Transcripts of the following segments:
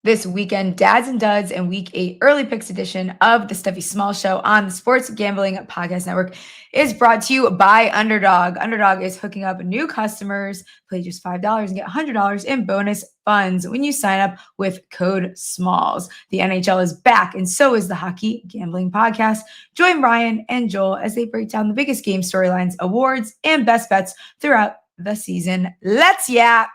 this weekend. Dads and Duds and Week 8 early picks edition of the Stephie Small Show on the Sports Gambling Podcast Network is brought to you by Underdog. Underdog is hooking up new customers. Play just $5 and get $100 in bonus funds when you sign up with code SMALLS. The NHL is back, and so is the Hockey Gambling Podcast. Join Brian and Joel as they break down the biggest game storylines, awards, and best bets throughout the season. Let's yap.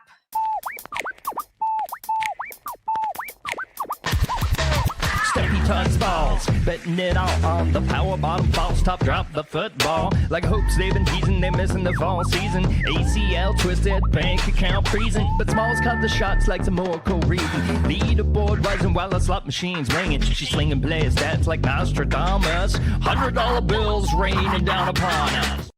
Stephie tugs balls, betting it all on the power bottom falls top drop the football. Like hopes they've been teasing, they're missing the fall season. ACL twisted, bank account freezing, but Smalls cut the shots like some more reason. Leaderboard rising while the slot machine's ringing. She's slinging plays stats like Nostradamus. $100 bills raining down upon us.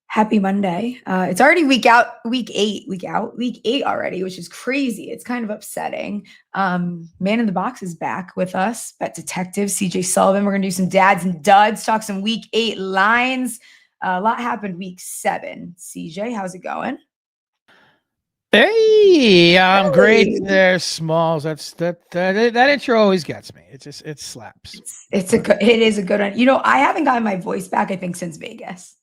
Happy Monday. It's already week 8 already, which is crazy. It's kind of upsetting. Man in the Box is back with us. Bet detective CJ Sullivan. We're going to do some dads and duds, talk some week 8 lines. A lot happened week 7. CJ, how's it going? Hey, I'm great there, Smalls. That intro always gets me. It slaps. It is a good one. You know, I haven't gotten my voice back, I think, since Vegas.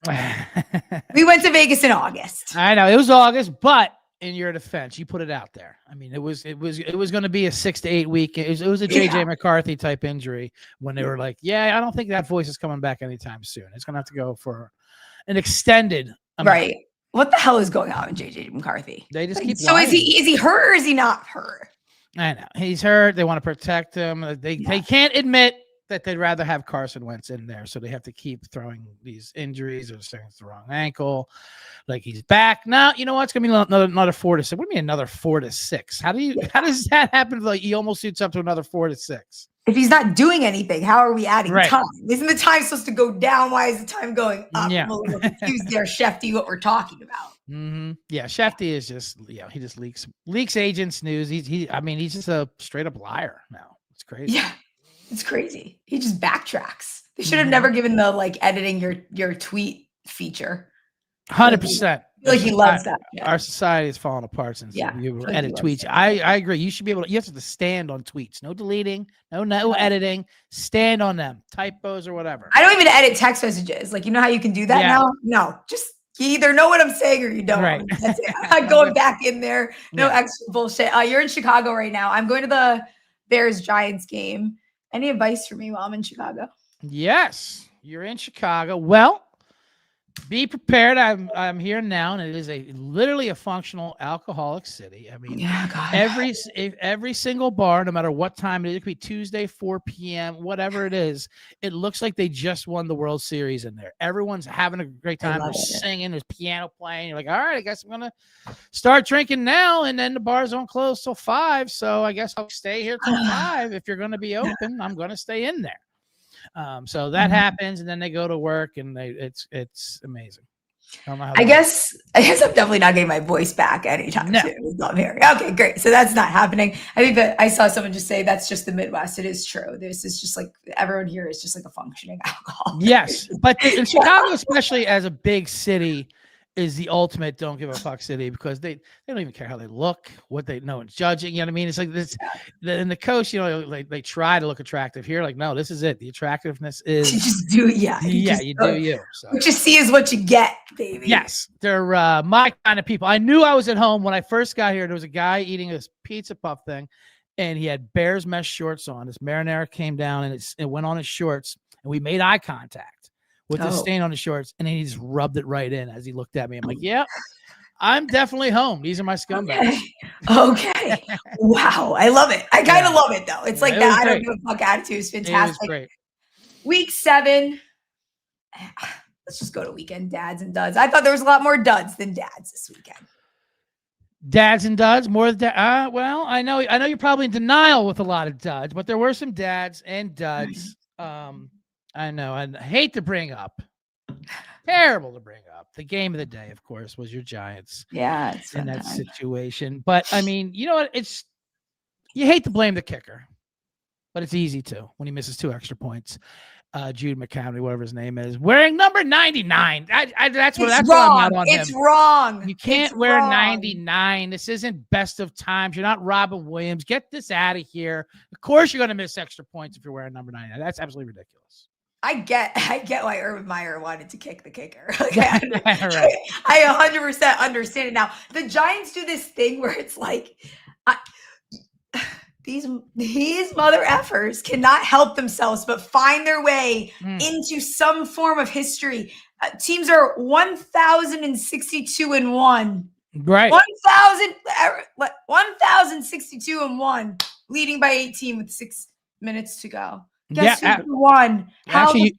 We went to Vegas in August. I know it was August, but in your defense, you put it out there. I mean, it was going to be a 6 to 8 week. It was a JJ McCarthy type injury when they were like, yeah, I don't think that voice is coming back anytime soon. It's going to have to go for an extended amount. Right. What the hell is going on with JJ McCarthy? They just keep so lying. Is he hurt or is he not hurt? I know he's hurt. They want to protect him. They can't admit that they'd rather have Carson Wentz in there, so they have to keep throwing these injuries or saying it's the wrong ankle. Like he's back now. You know what? It's gonna be another 4 to 6. What do you mean another 4 to 6? How does that happen? Like he almost suits up to another 4 to 6. If he's not doing anything, how are we adding time? Isn't the time supposed to go down? Why is the time going up? Yeah. I'm a little confused there, Shefty, what we're talking about. Mm-hmm. Yeah, Shefty is just he just leaks agents news. He's just a straight up liar now. It's crazy. Yeah, it's crazy. He just backtracks. They should have never given the editing your tweet feature. 100%. Like he loves that. Our society is falling apart since you edit tweets. I agree. You should be able to. You have to stand on tweets. No deleting. No editing. Stand on them. Typos or whatever. I don't even edit text messages. Like you know how you can do that now. No, just you either know what I'm saying or you don't. Right. That's it. I'm not going back in there. No extra bullshit. You're in Chicago right now. I'm going to the Bears-Giants game. Any advice for me while I'm in Chicago? Yes, you're in Chicago. Well, be prepared. I'm here now, and it is literally a functional alcoholic city. I mean, every single bar, no matter what time it is, it could be Tuesday, 4 p.m., whatever it is, it looks like they just won the World Series in there. Everyone's having a great time. They're singing, there's piano playing. You're like, all right, I guess I'm gonna start drinking now, and then the bars don't close till 5, so I guess I'll stay here till 5. If you're gonna be open, I'm gonna stay in there. So that happens, and then they go to work, and it's amazing. I guess I'm definitely not getting my voice back anytime soon. I'm here. Okay, great. So that's not happening. I think that I saw someone just say that's just the Midwest. It is true. This is just like everyone here is just like a functioning alcohol. Yes, but in Chicago, especially as a big city, is the ultimate don't give a fuck city because they don't even care how they look, what they know and judging. You know what I mean? It's like this, and the coast, they try to look attractive here. Like, no, this is it. The attractiveness is you just do, you do you. So. What you see is what you get, baby. Yes, they're my kind of people. I knew I was at home when I first got here. There was a guy eating this pizza puff thing, and he had Bears mesh shorts on. His marinara came down, and it went on his shorts, and we made eye contact with the stain on his shorts, and then he just rubbed it right in as he looked at me. I'm like, yeah, I'm definitely home. These are my scumbags. Okay. Wow. I love it. I kind of love it, though. It's like that I don't give a fuck attitude is fantastic. It was great. Week 7. Let's just go to weekend dads and duds. I thought there was a lot more duds than dads this weekend. Dads and duds, more than well, I know you're probably in denial with a lot of duds, but there were some dads and duds. I know, and I hate to bring up, terrible to bring up. The game of the day, of course, was your Giants. Yeah, it's in that situation. But I mean, you know what? You hate to blame the kicker. but it's easy to when he misses 2 extra points. Jude McCowney, whatever his name is, wearing number 99. That's what I'm not on him. It's wrong. You can't wear 99. This isn't best of times. You're not Robin Williams. Get this out of here. Of course, you're going to miss extra points if you're wearing number 99. That's absolutely ridiculous. I get why Urban Meyer wanted to kick the kicker. Like, right. I 100% understand it now. The Giants do this thing where it's like, these mother effers cannot help themselves but find their way into some form of history. Teams are 1,062-1. Right. 1,062-1, leading by 18 with 6 minutes to go. Guess who won? Actually, you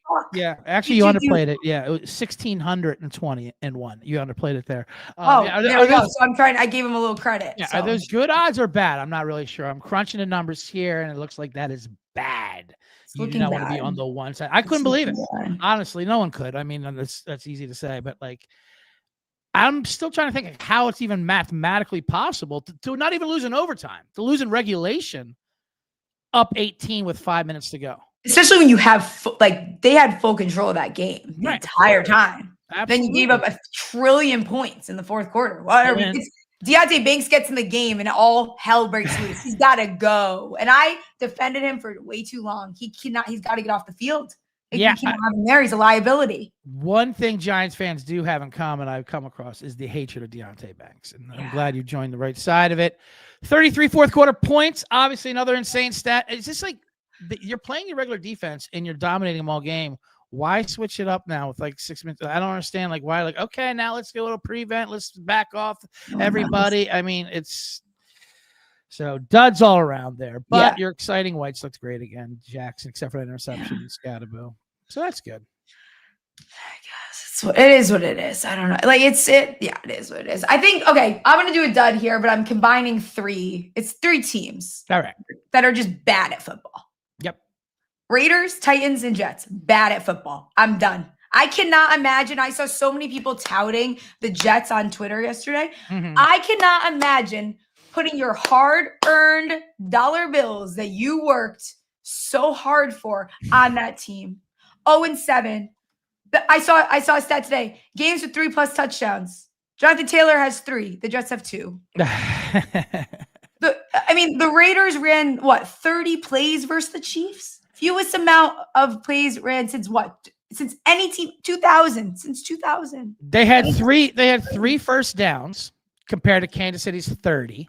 underplayed it. Yeah, it was 1,620-1. You underplayed it there. There we go. So I gave him a little credit. Yeah, so. Are those good odds or bad? I'm not really sure. I'm crunching the numbers here, and it looks like that is bad. You do not want to be on the one side. I couldn't believe it. Honestly, no one could. I mean, that's easy to say, but like, I'm still trying to think of how it's even mathematically possible to not even lose in overtime, to lose in regulation. Up 18 with 5 minutes to go. Especially when you have they had full control of that game the entire time. Absolutely. Then you gave up 1 trillion points in the fourth quarter. Deontay Banks gets in the game and all hell breaks loose. He's got to go. And I defended him for way too long. He's got to get off the field. You can't have him there. He's a liability. One thing Giants fans do have in common I've come across is the hatred of Deontay Banks. And I'm glad you joined the right side of it. 33 fourth quarter points. Obviously, another insane stat. It's just like you're playing your regular defense and you're dominating them all game. Why switch it up now with like 6 minutes? I don't understand. Like, why? Like, okay, now let's get a little prevent. Let's back off everybody. I mean, it's so duds all around there. But your exciting whites looked great again. Jackson, except for that interception and Scatterbo. So that's good. I guess it is what it is. I don't know. Like it is what it is. I think, okay, I'm going to do a dud here, but I'm combining 3. It's 3 teams. All right. That are just bad at football. Yep. Raiders, Titans, and Jets. Bad at football. I'm done. I cannot imagine. I saw so many people touting the Jets on Twitter yesterday. Mm-hmm. I cannot imagine putting your hard-earned dollar bills that you worked so hard for on that team. 0-7. I saw a stat today. Games with 3+ touchdowns. Jonathan Taylor has 3. The Jets have 2. The Raiders ran 30 plays versus the Chiefs? Fewest amount of plays ran since any team 2000. Since 2000. They had 3 first downs compared to Kansas City's 30.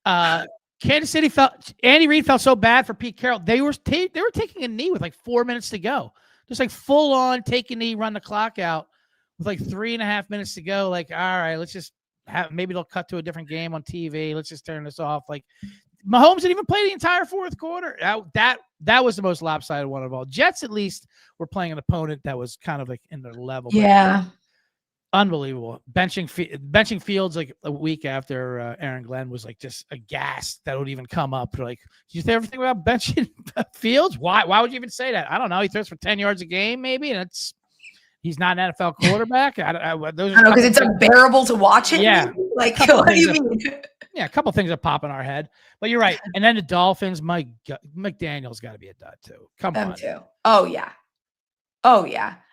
Kansas City Andy Reid felt so bad for Pete Carroll. They were taking a knee with 4 minutes to go. Just full on take a knee, run the clock out with 3.5 minutes to go. All right, let's just maybe they'll cut to a different game on TV. Let's just turn this off. Mahomes didn't even play the entire fourth quarter. That was the most lopsided one of all. Jets at least were playing an opponent that was kind of in their level. Yeah. Unbelievable. Benching Fields a week after Aaron Glenn was just aghast that would even come up. Did you ever think about benching Fields? Why would you even say that? I don't know. He throws for 10 yards a game maybe, and he's not an NFL quarterback. Because it's unbearable to watch it. Yeah. What do you mean? Yeah, a couple things that pop in our head. But you're right. And then the Dolphins, McDaniel's got to be a dud too. Come on. Too. Oh yeah.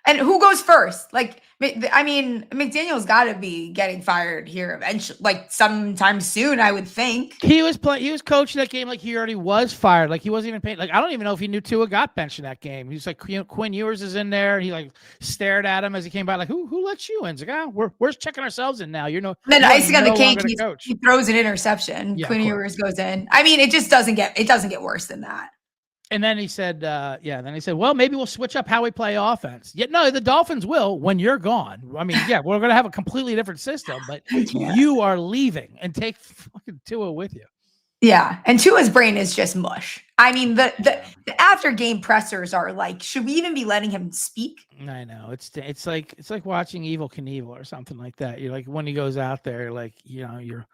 And who goes first? McDaniel's got to be getting fired here eventually, sometime soon, I would think. He was coaching that game he already was fired. He wasn't even paid. I don't even know if he knew Tua got benched in that game. He's Quinn Ewers is in there. He stared at him as he came by. Who let you in? He's we're checking ourselves in now. And then icing on the cake, he throws an interception. Yeah, Quinn Ewers goes in. It just doesn't get worse than that. And then he said, well, maybe we'll switch up how we play offense. No, the Dolphins will when you're gone. We're going to have a completely different system, but you are leaving and take fucking Tua with you. Yeah, and Tua's brain is just mush. The after game pressers are should we even be letting him speak? I know it's like watching Evel Knievel or something like that. You're when he goes out there, you're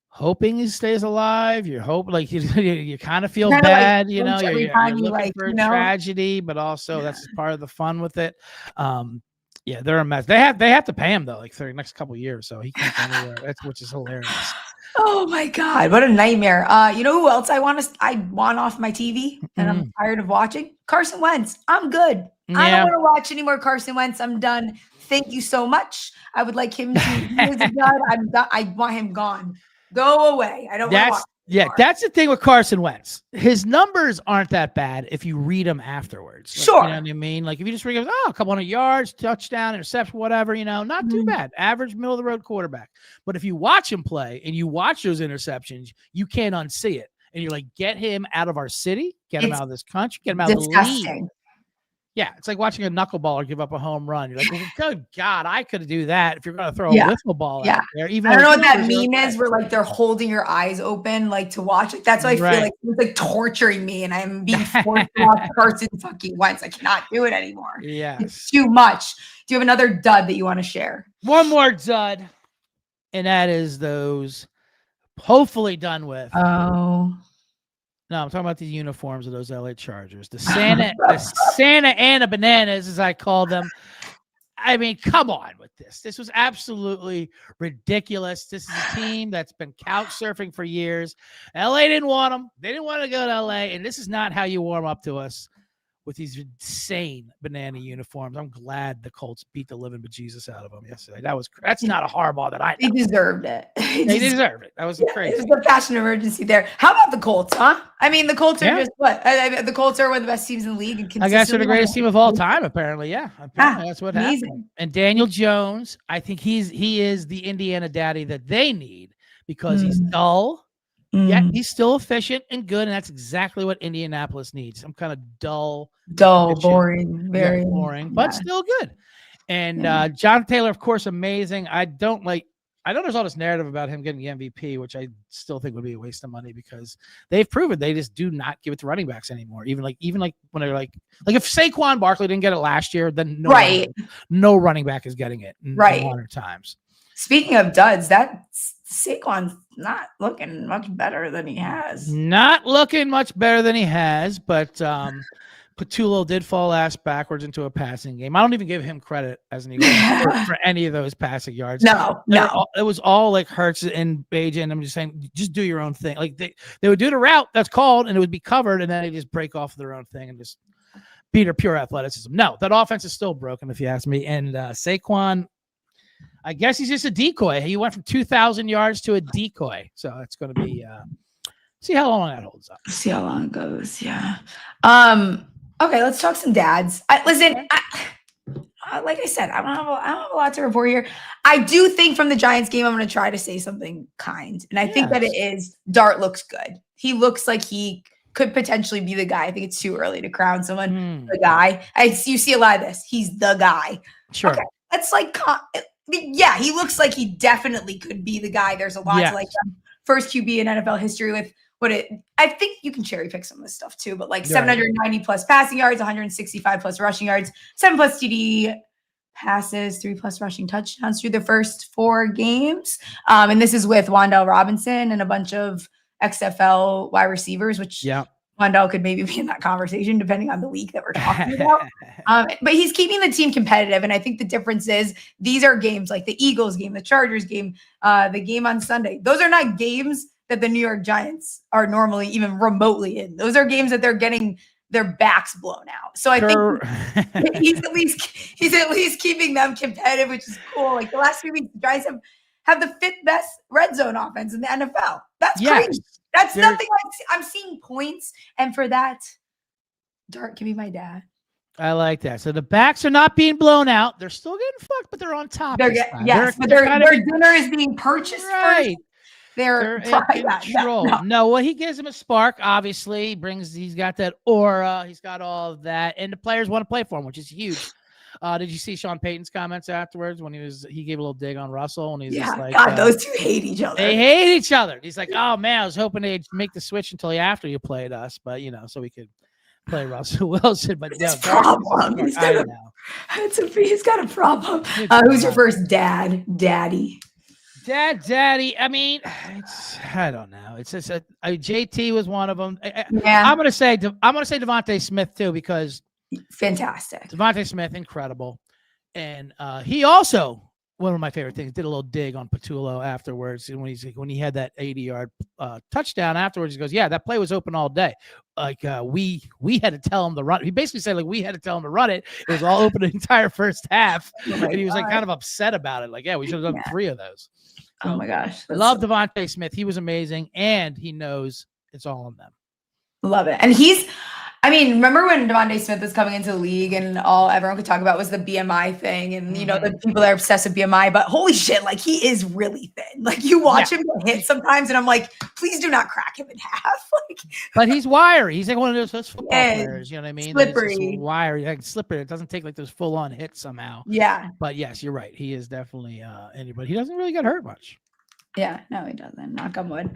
hoping he stays alive. You hope you kind of feel bad, you're looking for a tragedy, but also that's part of the fun with it. They're a mess. They have to pay him though, for the next couple of years, so he can't go anywhere. Which is hilarious. Oh my God, what a nightmare. You know who else I want off my TV and I'm tired of watching? Carson Wentz. I'm good. Yeah. I don't want to watch any more Carson Wentz. I'm done. Thank you so much. I would like him to I want him gone. Go away. I don't want to watch. Yeah, that's the thing with Carson Wentz. His numbers aren't that bad if you read them afterwards. Like, sure. You know what I mean? Like if you just read, a couple hundred yards, touchdown, interception, whatever, not too bad. Average, middle of the road quarterback. But if you watch him play and you watch those interceptions, you can't unsee it. And you're like, get him out of our city, get him out of this country, get him out of the league. Yeah, it's like watching a knuckleballer give up a home run. You're like, well, good God, I could do that if you're going to throw a wiffle ball out there. Even I don't know what that meme is where like they're holding your eyes open like to watch it. That's why I feel like it's like torturing me and I'm being forced to watch Carson fucking Wentz. I cannot do it anymore. Yeah. It's too much. Do you have another dud that you want to share? One more dud, and that is those hopefully done with. Oh. No, I'm talking about the uniforms of those LA Chargers. The Santa Ana Bananas, as I call them. I mean, come on with this. This was absolutely ridiculous. This is a team that's been couch surfing for years. LA didn't want them. They didn't want to go to LA, and this is not how you warm up to us with these insane banana uniforms. I'm glad the Colts beat the living bejesus out of them yesterday. That's not a Harbaugh that I know. They deserved it. They deserved it. That was crazy. It was a passion emergency there. How about the Colts, huh? I mean, the Colts are just what? The Colts are one of the best teams in the league. And I guess they're the greatest team of all time, apparently. Yeah. Apparently that's what happened. And Daniel Jones, I think he is the Indiana daddy that they need because he's dull. Yeah, he's still efficient and good, and that's exactly what Indianapolis needs. Some kind of dull, boring, very boring, but still good. And John Taylor, of course, amazing. I know there's all this narrative about him getting the MVP, which I still think would be a waste of money because they've proven they just do not give it to running backs anymore. Even like when they're like if Saquon Barkley didn't get it last year, then no running back is getting it in modern times. Speaking of duds, that Saquon's not looking much better than he has. Not looking much better than he has, but Patullo did fall ass backwards into a passing game. I don't even give him credit as an Eagle for any of those passing yards. No. It was all like Hurts and Bajin. And I'm just saying, just do your own thing. Like they would do the route that's called and it would be covered, and then they just break off their own thing and just beat her pure athleticism. No, that offense is still broken, if you ask me. And Saquon, I guess he's just a decoy. He went from 2,000 yards to a decoy. So it's going to be see how long that holds up. See how long it goes. Yeah. Okay, let's talk some dads. Like I said, I don't have a lot to report here. I do think from the Giants game, I'm going to try to say something kind. And I think that it is Dart looks good. He looks like he could potentially be the guy. I think it's too early to crown someone the guy. You see a lot of this. He's the guy. Sure. Okay. That's like, yeah, he looks like he definitely could be the guy. There's a lot to like first QB in NFL history with I think you can cherry pick some of this stuff too, but like 790 plus passing yards, 165 plus rushing yards, 7 plus TD passes, 3 plus rushing touchdowns through the first 4 games. And this is with Wan'Dale Robinson and a bunch of XFL wide receivers, which Wan'Dale could maybe be in that conversation depending on the week that we're talking about. But he's keeping the team competitive. And I think the difference is these are games like the Eagles game, the Chargers game, the game on Sunday. Those are not games that the New York Giants are normally even remotely in. Those are games that they're getting their backs blown out. So I think he's at least keeping them competitive, which is cool. Like the last few weeks, the Giants have the 5th best red zone offense in the NFL. That's crazy. That's nothing I'm seeing points. And for that, Dart can be my dad. I like that. So the backs are not being blown out. They're still getting fucked, but they're on top. But their dinner is being purchased first. They're in control. No, he gives him a spark. Obviously, he's got that aura. He's got all of that, and the players want to play for him, which is huge. Did you see Sean Payton's comments afterwards when he gave a little dig on Russell and he's just like, God, those two hate each other. They hate each other. He's like, oh man, I was hoping they'd make the switch until after you played us, but so we could play Russell Wilson. But he's got a problem. Who's your first daddy? Daddy. I mean, I don't know. It's just JT was one of them. I'm gonna say DeVonta Smith too because fantastic. DeVonta Smith, incredible, and he also one of my favorite things. Did a little dig on Patullo afterwards, and when he had that 80-yard touchdown afterwards, he goes, "Yeah, that play was open all day. Like we had to tell him to run." He basically said, like, we had to tell him to run it. It was all open the entire first half, and he was like kind of upset about it. Like, yeah, we should have done 3 of those. So, oh my gosh, love DeVonta Smith. He was amazing, and he knows it's all on them. Love it. And remember when DeVonta Smith was coming into the league and all everyone could talk about was the BMI thing and, the people that are obsessed with BMI, but holy shit, like he is really thin. Like you watch him get hit sometimes and I'm like, please do not crack him in half. But he's wiry. He's like one of those football players, you know what I mean? Slippery. Wiry, like slippery. It doesn't take like those full on hits somehow. Yeah. But yes, you're right. He is definitely anybody. He doesn't really get hurt much. Yeah, no, he doesn't. Knock on wood.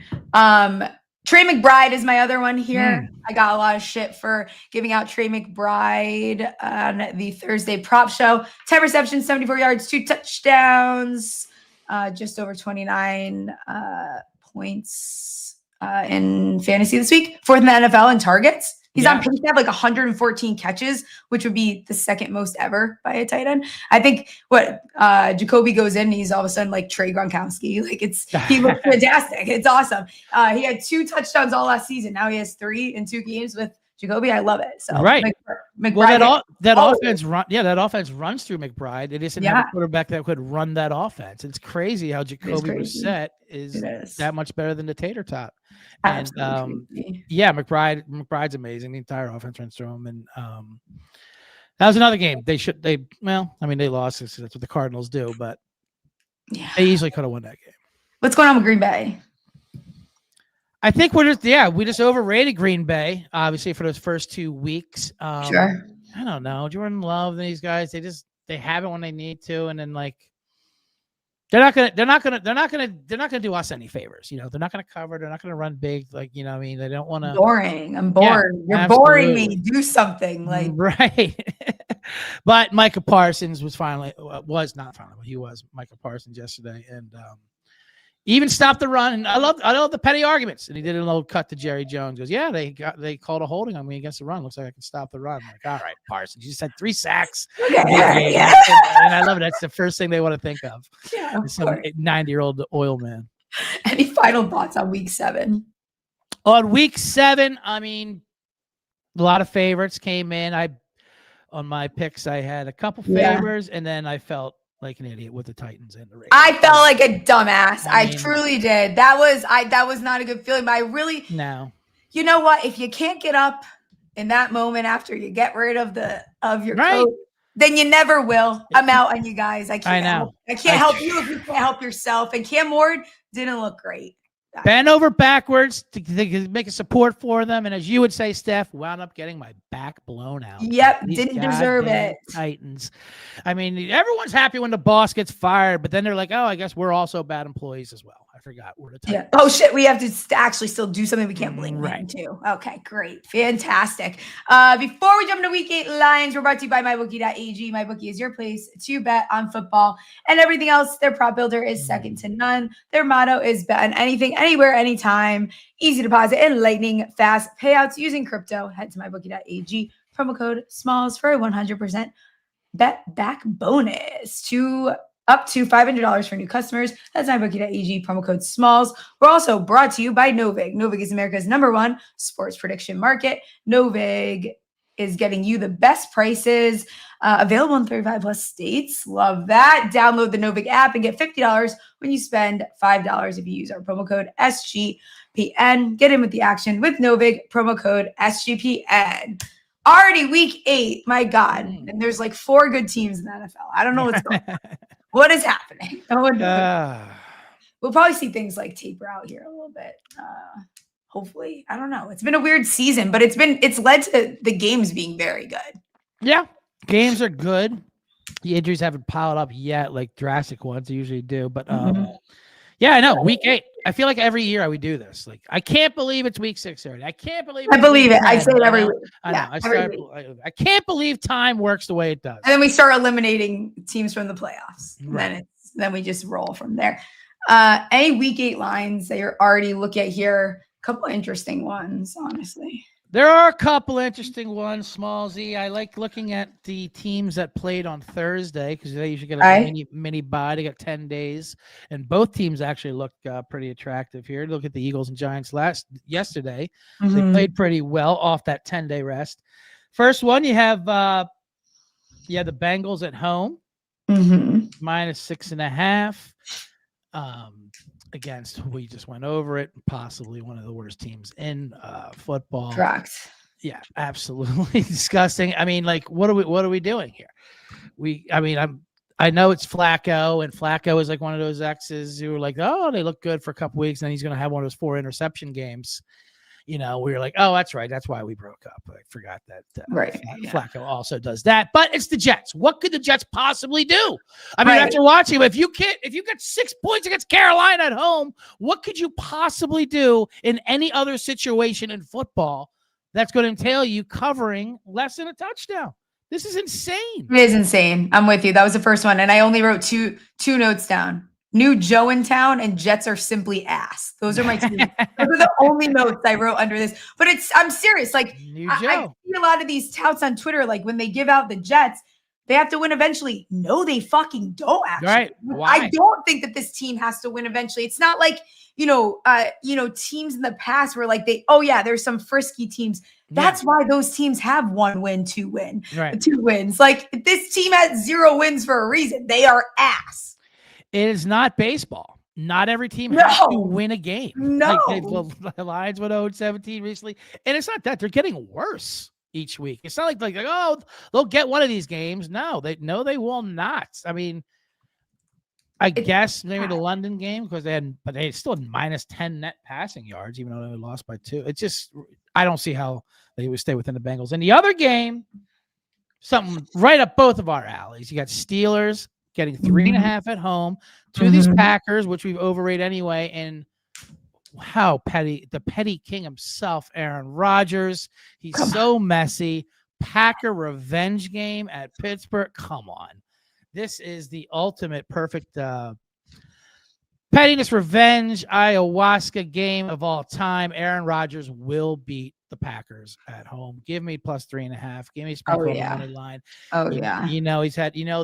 Trey McBride is my other one here. I got a lot of shit for giving out Trey McBride on the Thursday prop show. 10 receptions, 74 yards, 2 touchdowns, just over 29 points in fantasy this week. 4th in the NFL in targets. He's on pace to have like 114 catches, which would be the 2nd most ever by a tight end. I think Jacoby goes in, and he's all of a sudden like Trey Gronkowski. Like he looks fantastic. It's awesome. He had 2 touchdowns all last season. Now he has 3 in 2 games with Jacoby. I love it. So McBride, that offense runs through McBride. It isn't have a quarterback that could run that offense. It's crazy how Jacoby Brissett is that much better than the tater tot. And McBride's amazing. The entire offense runs through him. And that was another game. They lost. That's what the Cardinals do, but they easily could have won that game. What's going on with Green Bay? I think we just overrated Green Bay, obviously, for those first 2 weeks. Sure. I don't know. Jordan Love and these guys, they have it when they need to, and then like they're not gonna do us any favors. They're not gonna cover. They're not gonna run big. Like, they don't want to. Boring. I'm bored. You're boring me. Do something like right. But Micah Parsons was not finally, but he was Micah Parsons yesterday, and even stopped the run. And I love the petty arguments. And he did a little cut to Jerry Jones. Goes, yeah, they called a holding on me against the run. Looks like I can stop the run. I'm like, all right, Parsons, you just had 3 sacks. Okay. And I love it. That's the first thing they want to think of. Yeah, some 90-year-old oil man. Any final thoughts on week 7? On week 7, a lot of favorites came in. On my picks, I had a couple favors, and then I felt like an idiot with the Titans and the Raiders. I felt like a dumbass. I truly did. That was not a good feeling, but I really You know what? If you can't get up in that moment after you get rid of your coach, then you never will. I'm out on you guys. I can't help you if you can't help yourself. And Cam Ward didn't look great. Bend over backwards to make a support for them. And as you would say, Steph, wound up getting my back blown out. Yep, didn't deserve it. Titans. Everyone's happy when the boss gets fired, but then they're like, oh, I guess we're also bad employees as well. I forgot. We're the Titans. Yeah. Oh, shit. We have to actually still do something. We can't blame them too. Okay, great. Fantastic. Before we jump into week 8 Lions, we're brought to you by mybookie.ag. MyBookie is your place to bet on football and everything else. Their prop builder is second to none. Their motto is bet on anything, anywhere, anytime. Easy deposit and lightning fast payouts using crypto. Head to mybookie.ag. Promo code SMALLS for a 100% bet back bonus to up to $500 for new customers. That's mybookie.ag, promo code SMALLS. We're also brought to you by Novig. Novig is America's #1 sports prediction market. Novig is getting you the best prices available in 35 plus states. Love that. Download the Novig app and get $50 when you spend $5 if you use our promo code SGPN. Get in with the action with Novig, promo code SGPN. Already week 8, my God. And there's like 4 good teams in the NFL. I don't know what's going on. What is happening? We'll probably see things like taper out here a little bit. Hopefully. I don't know. It's been a weird season, but it's led to the games being very good. Yeah. Games are good. The injuries haven't piled up yet, like drastic ones they usually do. But yeah, I know. Week 8. I feel like every year I would do this. Like, I can't believe it's week 6 already. I can't believe it. I believe it. I say it every week. I know. I can't believe time works the way it does. And then we start eliminating teams from the playoffs. Right. Then we just roll from there. Any week 8 lines that you're already looking at here? A couple of interesting ones, honestly. There are a couple interesting ones, Small Z. I like looking at the teams that played on Thursday because they usually get a mini bye. They got 10 days, and both teams actually look pretty attractive here. Look at the Eagles and Giants yesterday. Mm-hmm. They played pretty well off that 10-day rest. First one, you have the Bengals at home, -6.5. Against, we just went over it, possibly one of the worst teams in football. Correct. Yeah, absolutely disgusting. I mean, like, what are we doing here? I know it's Flacco, and Flacco is like one of those exes who were like, oh, they look good for a couple weeks, and then he's going to have one of those 4 interception games. We were like, oh, that's right. That's why we broke up. I forgot that Flacco also does that. But it's the Jets. What could the Jets possibly do? I mean, after watching, if you get 6 points against Carolina at home, what could you possibly do in any other situation in football that's going to entail you covering less than a touchdown? This is insane. It is insane. I'm with you. That was the first one. And I only wrote two notes down. New Joe in town and Jets are simply ass. Those are my two. Those are the only notes I wrote under this. But I'm serious. Like, I see a lot of these touts on Twitter, like when they give out the Jets, they have to win eventually. No, they fucking don't actually. Right. Why? I don't think that this team has to win eventually. It's not like, teams in the past were like there's some frisky teams. That's why those teams have 1 win, 2 wins. Like, this team has 0 wins for a reason. They are ass. It is not baseball. Not every team has to win a game. No. Like the Lions went 0-17 recently. And it's not that. They're getting worse each week. It's not like they'll get one of these games. No, they will not. I mean, I guess maybe the London game because they still had -10 net passing yards, even though they lost by 2. It's just, I don't see how they would stay within the Bengals. And the other game, something right up both of our alleys. You got Steelers getting 3.5 at home to these Packers, which we've overrated anyway. And how petty, the petty king himself, Aaron Rodgers. He's so messy. Packer revenge game at Pittsburgh. Come on. This is the ultimate perfect pettiness, revenge, ayahuasca game of all time. Aaron Rodgers will beat the Packers at home. Give me +3.5. Give me sprinkle on the money line.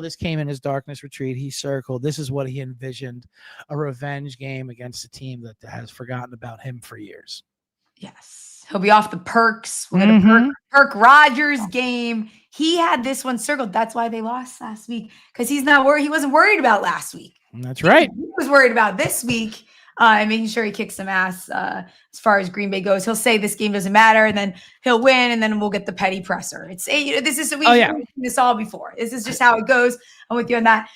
This came in his darkness retreat. He circled. This is what he envisioned, a revenge game against a team that has forgotten about him for years. Yes. He'll be off the perks. We're going to perk Rodgers game. He had this one circled. That's why they lost last week, because he's not worried. He wasn't worried about last week. That's right. He was worried about this week and making sure he kicks some ass as far as Green Bay goes. He'll say this game doesn't matter, and then he'll win, and then we'll get the petty presser. We've seen this all before. This is just how it goes. I'm with you on that.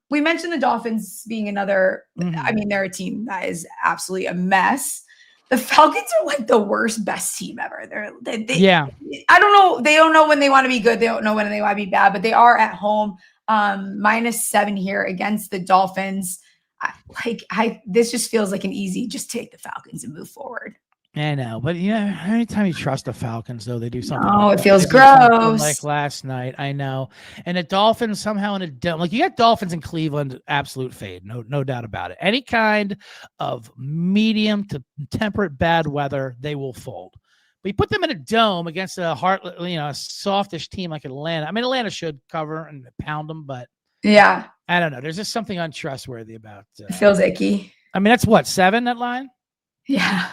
We mentioned the Dolphins being another. I mean, they're a team that is absolutely a mess. The Falcons are like the worst, best team ever. I don't know. They don't know when they want to be good. They don't know when they want to be bad, but they are at home. -7 here against the Dolphins. This just feels like an easy, just take the Falcons and move forward. I know, but anytime you trust the Falcons, though, they do something. Oh, it feels gross. Like last night, I know. And the Dolphins somehow in a dome, like you got Dolphins in Cleveland, absolute fade, no doubt about it. Any kind of medium to temperate bad weather, they will fold. But you put them in a dome against a softish team like Atlanta. I mean, Atlanta should cover and pound them, but yeah, I don't know. There's just something untrustworthy about. It feels icky. I mean, that's what, 7 that line. Yeah.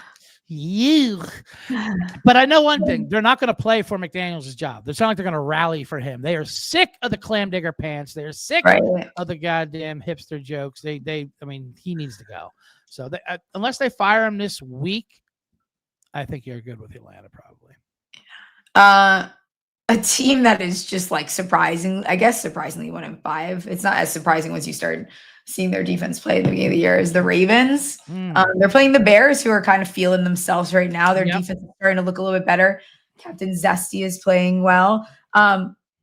But I know one thing: they're not going to play for McDaniels' job. It's not like they're going to rally for him. They are sick of the clam digger pants. They're sick of the goddamn hipster jokes. I mean, he needs to go. So unless they fire him this week, I think you're good with Atlanta, probably. A team that is just like surprisingly 1-5. It's not as surprising once you start seeing their defense play at the beginning of the year is the Ravens. They're playing the Bears, who are kind of feeling themselves right now. Their defense is starting to look a little bit better. Captain Zesty is playing well.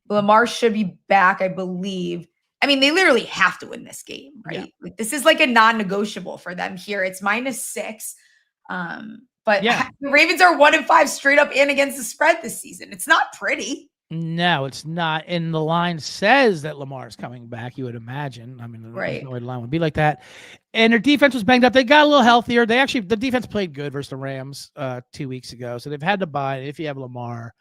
Lamar should be back, I believe. I mean, they literally have to win this game, right? Yeah. Like, this is like a non-negotiable for them here. It's -6. But the Ravens are 1-5 straight up and against the spread this season. It's not pretty. No, it's not. And the line says that Lamar is coming back, you would imagine. I mean, Right. there's no way the line would be like that. And their defense was banged up. They got a little healthier. The defense played good versus the Rams 2 weeks ago. So they've had to buy if you have Lamar.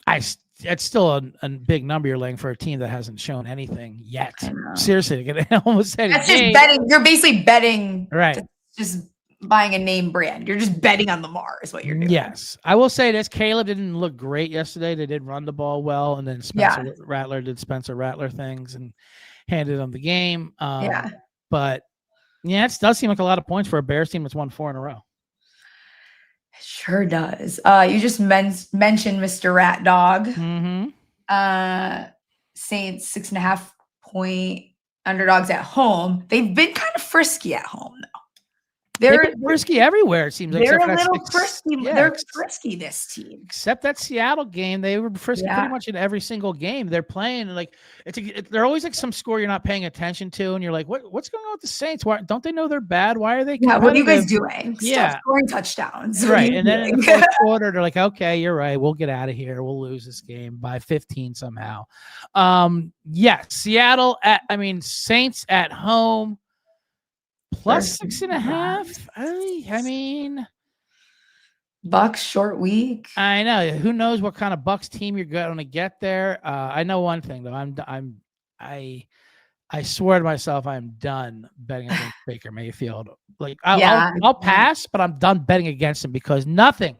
It's still a big number you're laying for a team that hasn't shown anything yet. Seriously, almost said that's just betting. You're basically betting, right? Just buying a name brand. You're just betting on Lamar is what you're doing. Yes. I will say this. Caleb didn't look great yesterday. They did run the ball well. And then Spencer Rattler did Spencer Rattler things and handed them the game. But yeah, it does seem like a lot of points for a Bears team that's won 4 in a row. It sure does. You just mentioned Mr. Rat Dog. Mm-hmm. Saints 6.5 point underdogs at home. They've been kind of frisky at home, though. They're frisky everywhere, it seems like. They're a little frisky. Yeah, they're frisky, this team. Except that Seattle game, they were frisky pretty much in every single game. They're playing like they're always like some score you're not paying attention to, and you're like, what's going on with the Saints? Why don't they know they're bad? Why are they? Yeah, what are you guys doing? Yeah, stop scoring touchdowns. Right, and then in the fourth quarter, they're like, okay, you're right. We'll get out of here. We'll lose this game by 15 somehow. Seattle Saints at home. Plus 6.5. I mean, Bucs short week. I know. Who knows what kind of Bucs team you're going to get there? I know one thing though. I swear to myself, I'm done betting against Baker Mayfield. Like I'll pass, but I'm done betting against him because nothing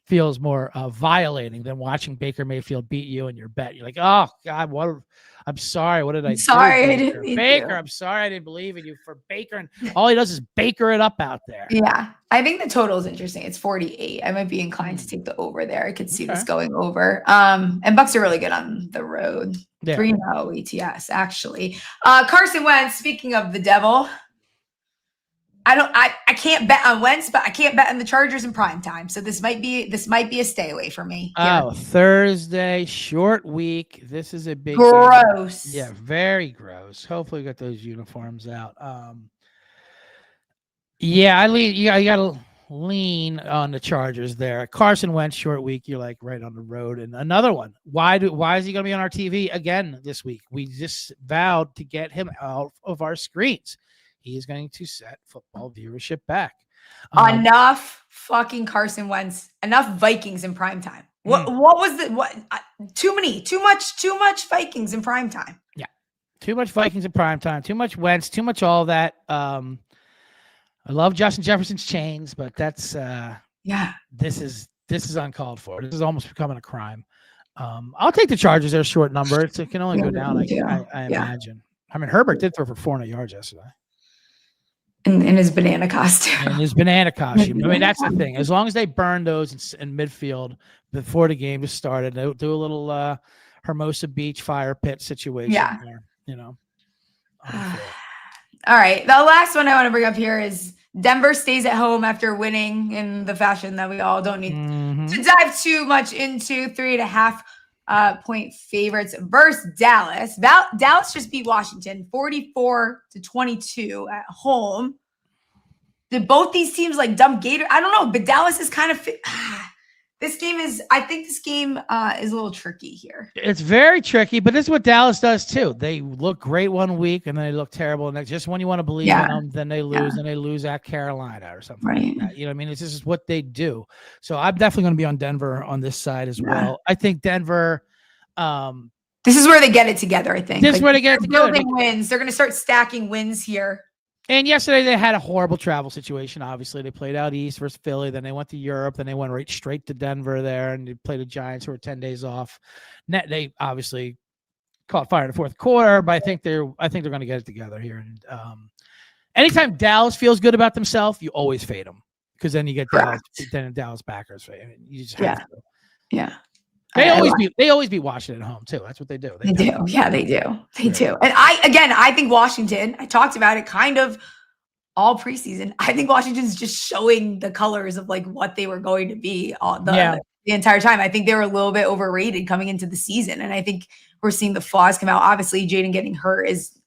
feels more violating than watching Baker Mayfield beat you in your bet. You're like, oh God, I'm sorry. What did I do? Sorry, I didn't Baker, I'm sorry I didn't believe in you for Baker. And all he does is Baker it up out there. Yeah. I think the total is interesting. It's 48. I might be inclined to take the over there. I could see this going over. And Bucs are really good on the road. 3-0 ATS, actually. Carson Wentz, speaking of the devil, I can't bet on Wentz, but I can't bet on the Chargers in prime time. So this might be a stay away for me. Oh, Thursday, short week. This is a big gross. Game. Yeah, very gross. Hopefully we got those uniforms out. You gotta lean on the Chargers there. Carson Wentz, short week. You're like right on the road. And another one. Why is he gonna be on our TV again this week? We just vowed to get him out of our screens. He is going to set football viewership back. Enough fucking Carson Wentz. Enough Vikings in prime time. What was too much Vikings in prime time. Yeah. Too much Vikings in prime time. Too much Wentz. Too much all that. I love Justin Jefferson's chains, but that's this is uncalled for. This is almost becoming a crime. I'll take the Chargers. They're a short number. It can only go down. I imagine. I mean, Herbert did throw for 400 yards yesterday. In his banana costume. I mean, that's the thing. As long as they burn those in midfield before the game is started, they'll do a little Hermosa Beach fire pit situation there, All right. The last one I want to bring up here is Denver stays at home after winning in the fashion that we all don't need to dive too much into. 3.5 point favorites versus Dallas. Dallas just beat Washington 44-22 at home. Did both these teams like dump Gator? I don't know, but Dallas is kind of I think this game is a little tricky here. It's very tricky, but this is what Dallas does too. They look great one week and then they look terrible. And just when you want to believe in them, then they lose and they lose at Carolina or something like that. You know what I mean? It's just what they do. So I'm definitely going to be on Denver on this side as well. I think Denver. This is where they get it together, I think. This is where they get it together. Building wins. They're going to start stacking wins here. And yesterday they had a horrible travel situation. Obviously, they played out east versus Philly. Then they went to Europe. Then they went right straight to Denver there, and they played the Giants, who were 10 days off. They obviously caught fire in the fourth quarter, but I think they're going to get it together here. And anytime Dallas feels good about themselves, you always fade them because then you get Dallas backers. I mean, you just have to. Yeah. They always beat Washington at home too. That's what they do. They do. Yeah, they do. They do. And I think Washington, I talked about it kind of all preseason. I think Washington's just showing the colors of like what they were going to be the entire time. I think they were a little bit overrated coming into the season. And I think we're seeing the flaws come out. Obviously, Jaden getting hurt is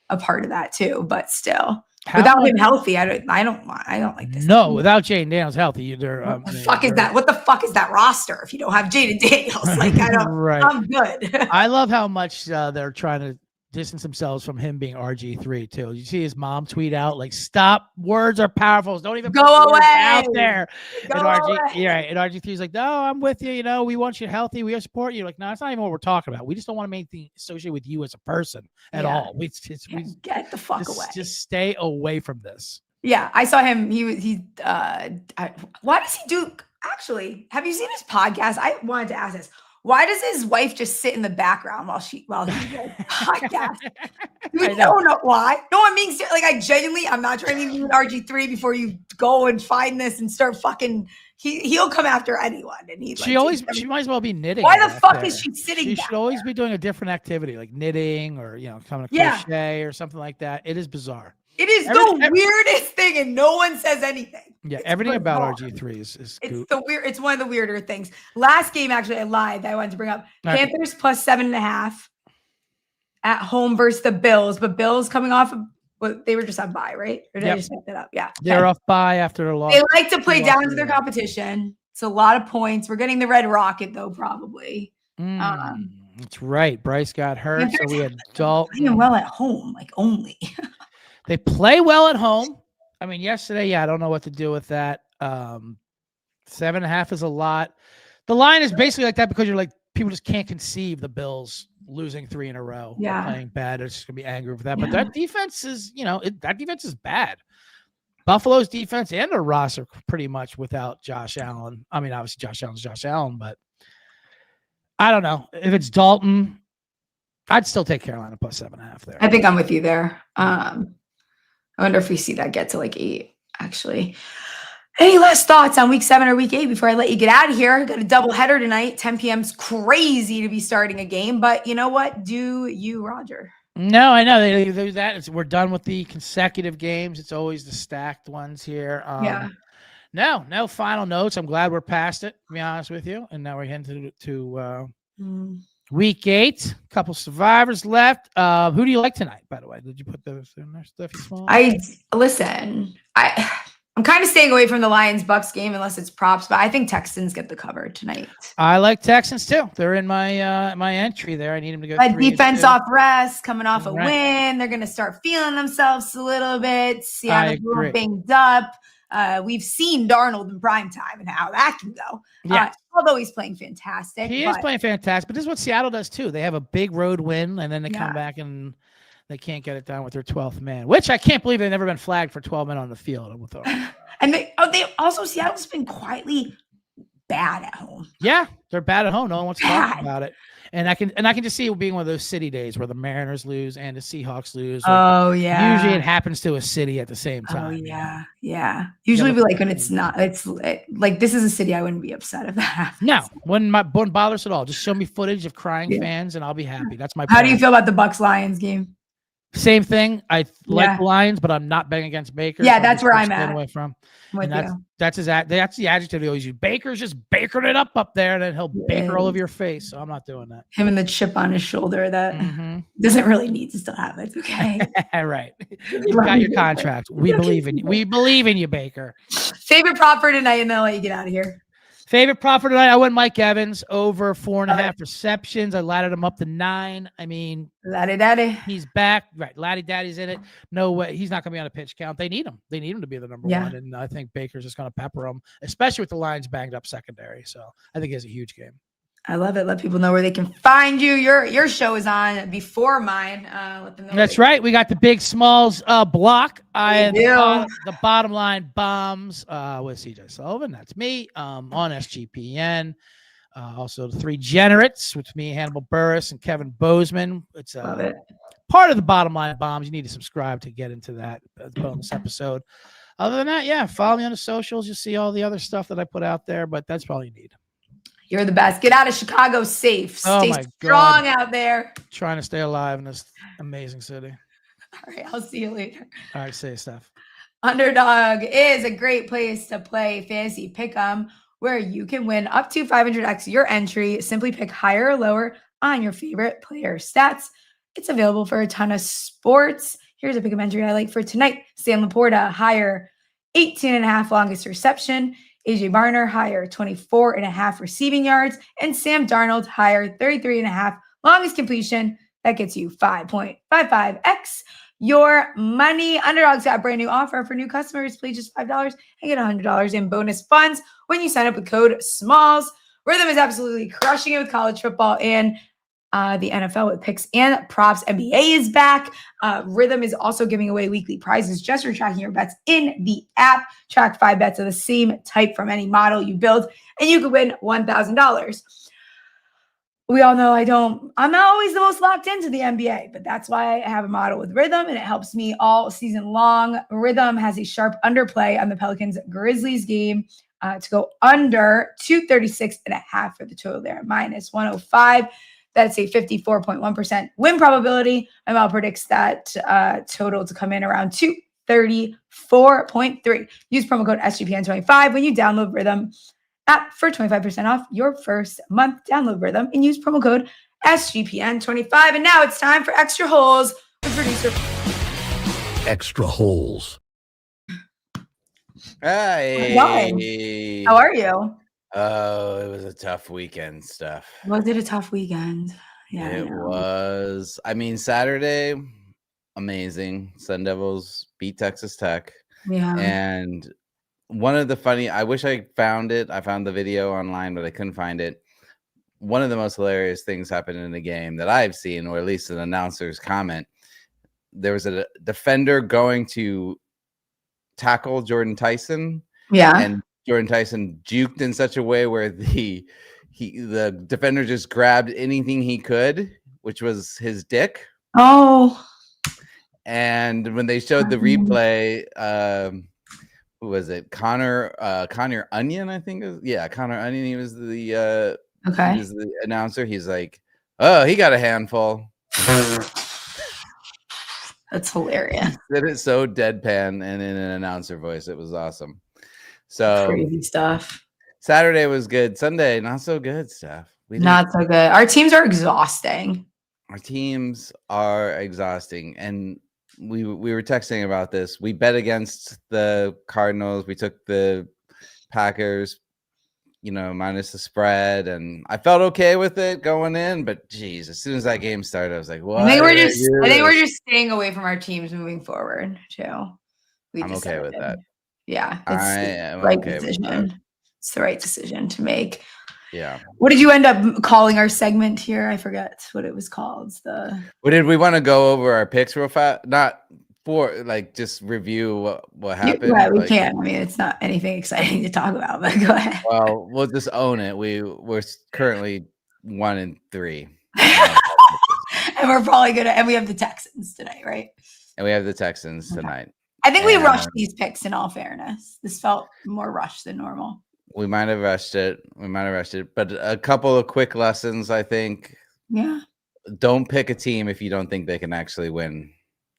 a part of that too, but still. Without him healthy, I don't like this. No, without Jaden Daniels healthy, what the fuck is that? What the fuck is that roster if you don't have Jaden Daniels? Like, I don't. Right. I'm good. I love how much they're trying to distance themselves from him being RG3 too. You see his mom tweet out like, "Stop! Words are powerful. Don't even go away out there." Go and away. And RG3's like, "No, I'm with you. You know, we want you healthy. We support you." Like, no, that's not even what we're talking about. We just don't want to make anything associated with you as a person at all. We get the fuck away. Just stay away from this. Yeah, I saw him. Why does he do? Actually, have you seen his podcast? I wanted to ask this. Why does his wife just sit in the background while he does podcast? You don't know why. No, I'm being serious. Like, I'm not trying to be with RG3 before you go and find this and start fucking. He'll come after anyone, and she might as well be knitting. Why the fuck is she sitting? She should always be doing a different activity, like knitting or coming to crochet or something like that. It is bizarre. It is the weirdest thing, and no one says anything. Yeah, everything about RG3 is it's one of the weirder things. Last game, actually, I lied that I wanted to bring up. Panthers plus 7.5 at home versus the Bills, but Bills coming off of they were just on bye, right? Or did I just make that up? Yeah, they're off bye after their loss. They like to play down to their competition. It's a lot of points. We're getting the Red Rocket though, probably. That's right. Bryce got hurt, so we had Dalton playing well at home, like only. They play well at home. I mean, yesterday, I don't know what to do with that. 7.5 is a lot. The line is basically like that because you're like, people just can't conceive the Bills losing 3 in a row. Yeah. Playing bad. It's just going to be angry with that. Yeah. But that defense is, that defense is bad. Buffalo's defense and their roster pretty much without Josh Allen. I mean, obviously Josh Allen's Josh Allen, but I don't know. If it's Dalton, I'd still take Carolina plus 7.5 there. I think I'm with you there. I wonder if we see that get to like 8, actually. Any last thoughts on week 7 or week 8 before I let you get out of here? Got a doubleheader tonight. 10 p.m.'s crazy to be starting a game, but you know what? Do you, Roger? No, I know they do that. We're done with the consecutive games. It's always the stacked ones here. No final notes. I'm glad we're past it, to be honest with you. And now we're heading to week 8. A couple survivors left. Who do you like tonight, by the way? Did you put those in there, Stephie Small? I'm kind of staying away from the Lions-Bucs game unless it's props, but I think Texans get the cover tonight. I like Texans too. They're in my my entry there. I need them to go. Defense off rest, coming off a win. They're going to start feeling themselves a little bit. Seattle's a little banged up. We've seen Darnold in primetime and how that can go. Yeah. Although he's playing fantastic. He is playing fantastic, but this is what Seattle does too. They have a big road win, and then they come back and they can't get it done with their 12th man, which I can't believe they've never been flagged for 12 men on the field. And they also, Seattle's been quietly bad at home. Yeah, they're bad at home. No one wants to talk about it. And I can just see it being one of those city days where the Mariners lose and the Seahawks lose. Oh yeah. Usually it happens to a city at the same time. Oh yeah, yeah. Usually we like when it's not. It's like this is a city I wouldn't be upset if that happens. No, wouldn't bother us at all. Just show me footage of crying fans and I'll be happy. That's my. How do you feel about the Bucs Lions game? Same thing. I like the Lions, but I'm not betting against Baker. Yeah, so that's where I'm at. Away from. That's the adjective they always use. Baker's just bakering it up there, and then he'll baker all over your face. So I'm not doing that. Him and the chip on his shoulder that doesn't really need to still have it. It's okay. Right. You've got your contract. We believe in you. We believe in you, Baker. Favorite prop for tonight, and then I'll let you get out of here. Favorite prop for tonight, I went Mike Evans over 4.5 receptions. I laddered him up to 9. I mean, Laddie Daddy. He's back. Right. Laddie Daddy's in it. No way. He's not going to be on a pitch count. They need him. They need him to be the number 1. And I think Baker's just going to pepper him, especially with the Lions banged up secondary. So I think he has a huge game. I love it. Let people know where they can find you. Your show is on before mine. Let them know. That's right. We got the Big Smalls block. The bottom line bombs with CJ Sullivan. That's me on SGPN. Also the 3 Generates with me, Hannibal Burris and Kevin Bozeman. It's part of the bottom line bombs. You need to subscribe to get into that bonus episode. Other than that, follow me on the socials. You'll see all the other stuff that I put out there, but that's all you need. You're the best. Get out of Chicago safe. Stay strong out there. Trying to stay alive in this amazing city. All right. I'll see you later. All right. See you, Steph. Underdog is a great place to play fantasy pick'em where you can win up to 500x your entry. Simply pick higher or lower on your favorite player stats. It's available for a ton of sports. Here's a pick-em entry I like for tonight. Sam Laporta, higher 18.5 longest reception. AJ Barner, higher 24.5 receiving yards. And Sam Darnold, higher 33.5 longest completion. That gets you 5.55x your money. Underdog's got a brand new offer for new customers. Play just $5 and get $100 in bonus funds when you sign up with code SMALLS. Rhythm is absolutely crushing it with college football and the NFL with picks and props. NBA is back. Rhythm is also giving away weekly prizes just for tracking your bets in the app. Track 5 bets of the same type from any model you build, and you could win $1,000. We all know I'm not always the most locked into the NBA, but that's why I have a model with Rhythm, and it helps me all season long. Rhythm has a sharp underplay on the Pelicans-Grizzlies game to go under 236.5 for the total there, minus 105. That's a 54.1% win probability. ML predicts that total to come in around 234.3. Use promo code SGPN25 when you download Rhythm app for 25% off your first month. Download Rhythm and use promo code SGPN25. And now it's time for Extra Holes with producer. Extra Holes. Hey. How are you? Oh, it was a tough weekend, Steph. Was it a tough weekend? Yeah, it was. I mean, Saturday, amazing. Sun Devils beat Texas Tech. Yeah. And one of the I wish I found it. I found the video online, but I couldn't find it. One of the most hilarious things happened in the game that I've seen, or at least an announcer's comment. There was a defender going to tackle Jordan Tyson. Yeah. And Jordan Tyson juked in such a way where the defender just grabbed anything he could, which was his dick. Oh. And when they showed the replay, who was it? Connor Onion, I think. Connor Onion. He was the okay. He was the announcer. He's like, oh, he got a handful. That's hilarious. That is so deadpan and in an announcer voice. It was awesome. So crazy stuff. Saturday was good. Sunday, not so good, Steph. Not so good. Our teams are exhausting. Our teams are exhausting. And we were texting about this. We bet against the Cardinals. We took the Packers, minus the spread. And I felt okay with it going in. But, geez, as soon as that game started, I was like, what? I think we're just staying away from our teams moving forward, too. I'm okay with that. Yeah, it's the right decision. It's the right decision to make. Yeah. What did you end up calling our segment here? I forget what it was called. What did we want to go over our picks real fast? Not for just review what happened. Yeah, we can. I mean, it's not anything exciting to talk about, but go ahead. Well, we'll just own it. We're currently 1-3. And we're probably and we have the Texans tonight, right? And we have the Texans tonight. I think we rushed these picks, in all fairness. This felt more rushed than normal. We might have rushed it. But a couple of quick lessons, I think. Yeah. Don't pick a team if you don't think they can actually win.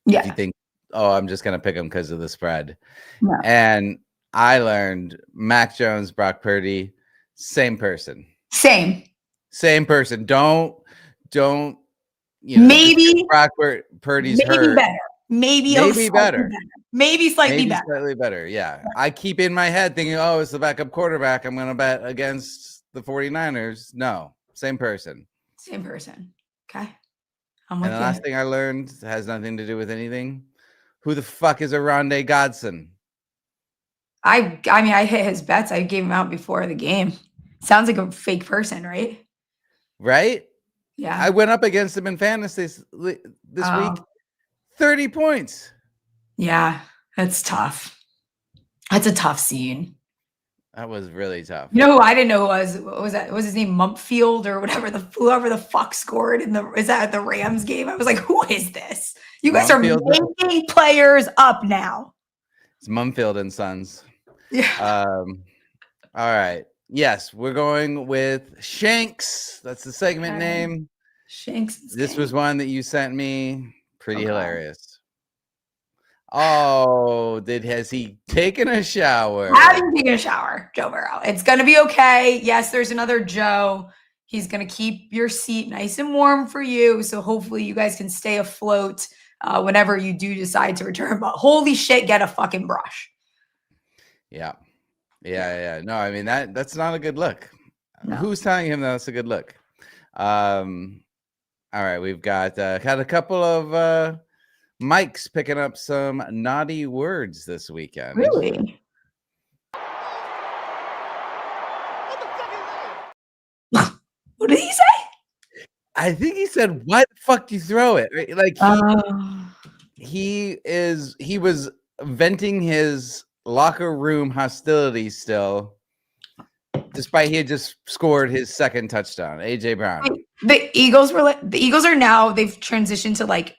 Yeah. If you think, I'm just going to pick them because of the spread. Yeah. And I learned Mac Jones, Brock Purdy, same person. Same person. Don't, maybe Brock Purdy's maybe hurt. Better. Maybe better. Maybe slightly better. Slightly better, yeah. I keep in my head thinking, it's the backup quarterback. I'm going to bet against the 49ers. No, same person. Okay. And the last thing I learned has nothing to do with anything. Who the fuck is Arondé Godson? I mean, I hit his bets. I gave him out before the game. Sounds like a fake person, right? Right? Yeah. I went up against him in fantasy this week. 30 points. Yeah, that's tough. That's a tough scene. That was really tough. You know who I didn't know was? What was that? What was his name? Mumpfield or whatever. Whoever the fuck scored is that at the Rams game? I was like, who is this? You guys are making players up now. It's Mumfield and Sons. Yeah. All right. Yes, we're going with Shanks. That's the segment name. Shanks. This was one that you sent me. Pretty hilarious. Oh, has he taken a shower? I haven't taken a shower, Joe Burrow. It's going to be okay. Yes, there's another Joe. He's going to keep your seat nice and warm for you. So hopefully you guys can stay afloat whenever you do decide to return. But holy shit, get a fucking brush. Yeah. No, I mean that's not a good look. No. Who's telling him that's a good look? All right, we've got had a couple of mics picking up some naughty words this weekend. Really? What did he say? I think he said, "Why the fuck do you throw it?" Right? Like he was venting his locker room hostility still, despite he had just scored his second touchdown. AJ Brown. The Eagles are now, they've transitioned to like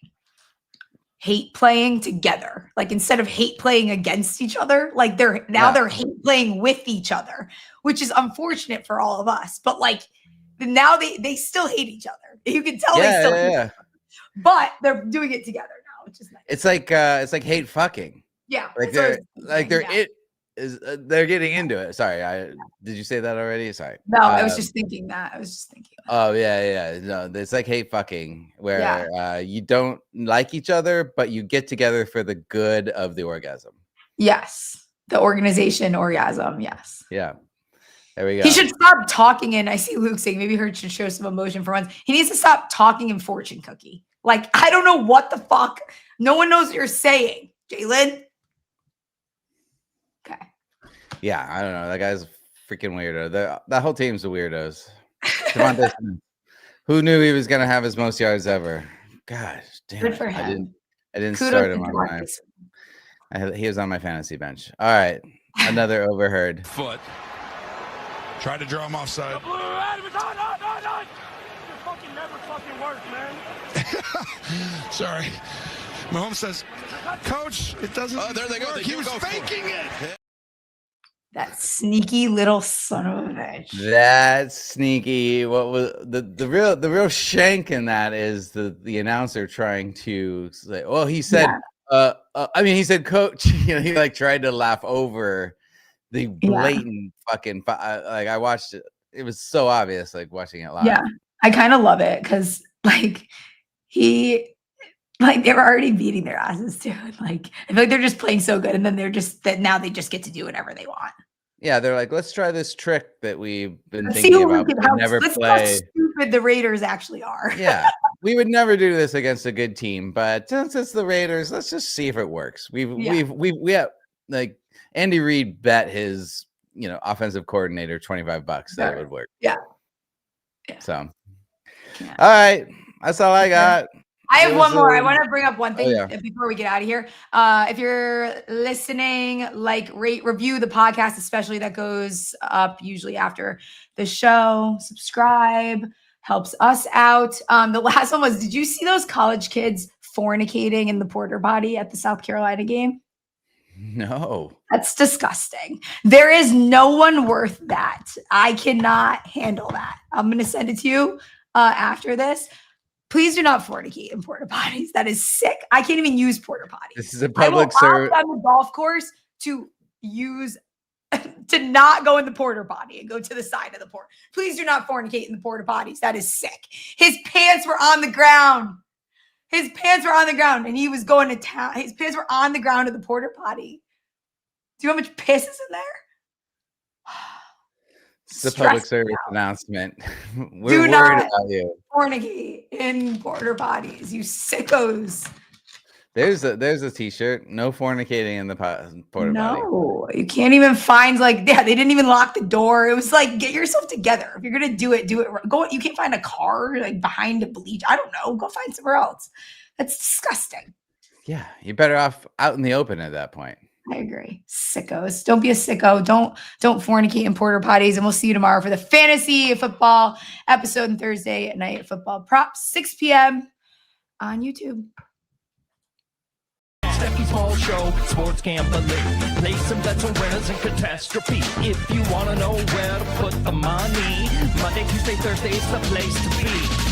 hate playing together. Like instead of hate playing against each other, like they're hate playing with each other, which is unfortunate for all of us. But like now they still hate each other. You can tell they still hate each other. But they're doing it together now, which is nice. It's like hate fucking. Yeah. They're getting into it. Sorry, did you say that already? Sorry. No, I was just thinking that. Oh yeah. No, it's like hate fucking, where you don't like each other, but you get together for the good of the orgasm. Yes, the organization orgasm. Yes. Yeah. There we go. He should stop talking in. I see Luke saying maybe he should show some emotion for once. He needs to stop talking in fortune cookie. Like I don't know what the fuck. No one knows what you're saying, Jalen. Okay. Yeah, I don't know. That guy's a freaking weirdo. That whole team's the weirdos. DeVonta Smith. Who knew he was gonna have his most yards ever? Gosh, damn. Good for him. I didn't start him on my. He was on my fantasy bench. All right, another overheard. Foot. Tried to draw him offside. It fucking never fucking works, man. Sorry. Mahomes says, "Coach, it doesn't." Oh, there they go. He was faking it. That sneaky little son of a bitch. That's sneaky. What was the real shank in that is the announcer trying to say, well, he said, he said, coach, he like tried to laugh over the blatant fucking, like I watched it. It was so obvious, like watching it live. Yeah. I kind of love it because like they were already beating their asses too. Like I feel like they're just playing so good, and then now they just get to do whatever they want. Yeah, they're like, let's try this trick that we've been thinking about. Let's see how stupid the Raiders actually are. Yeah, we would never do this against a good team, but since it's the Raiders, let's just see if it works. We have like Andy Reid bet his offensive coordinator $25 that it would work. Yeah. So, all right, that's all I got. I have one more. I want to bring up one thing before we get out of here. If you're listening, rate, review the podcast, especially that goes up usually after the show. Subscribe, helps us out. The last one was, did you see those college kids fornicating in the porta potty at the South Carolina game? No. That's disgusting. There is no one worth that. I cannot handle that. I'm going to send it to you after this. Please do not fornicate in porta potties. That is sick. I can't even use porta potties. This is a public service. I will opt on the golf course to not go in the porta potty and go to the side of the port. Please do not fornicate in the porta potties. That is sick. His pants were on the ground. And he was going to town. His pants were on the ground of the porta potty. Do you know how much piss is in there? It's a public service announcement. We're worried about you. Fornicate in porta potties, you sickos. There's a t-shirt. No fornicating in the porta potty. No, you can't even find they didn't even lock the door. It was like, get yourself together. If you're gonna do it. Go. You can't find a car behind a bleach. I don't know. Go find somewhere else. That's disgusting. Yeah, you're better off out in the open at that point. I agree. Sickos. Don't be a sicko. Don't fornicate in porta potties. And we'll see you tomorrow for the fantasy football episode on Thursday at night. Football props, 6 p.m. on YouTube. Stephie Small Show, sports gambling. Play some bets on winners and catastrophe. If you want to know where to put the money, Monday, Tuesday, Thursday is the place to be.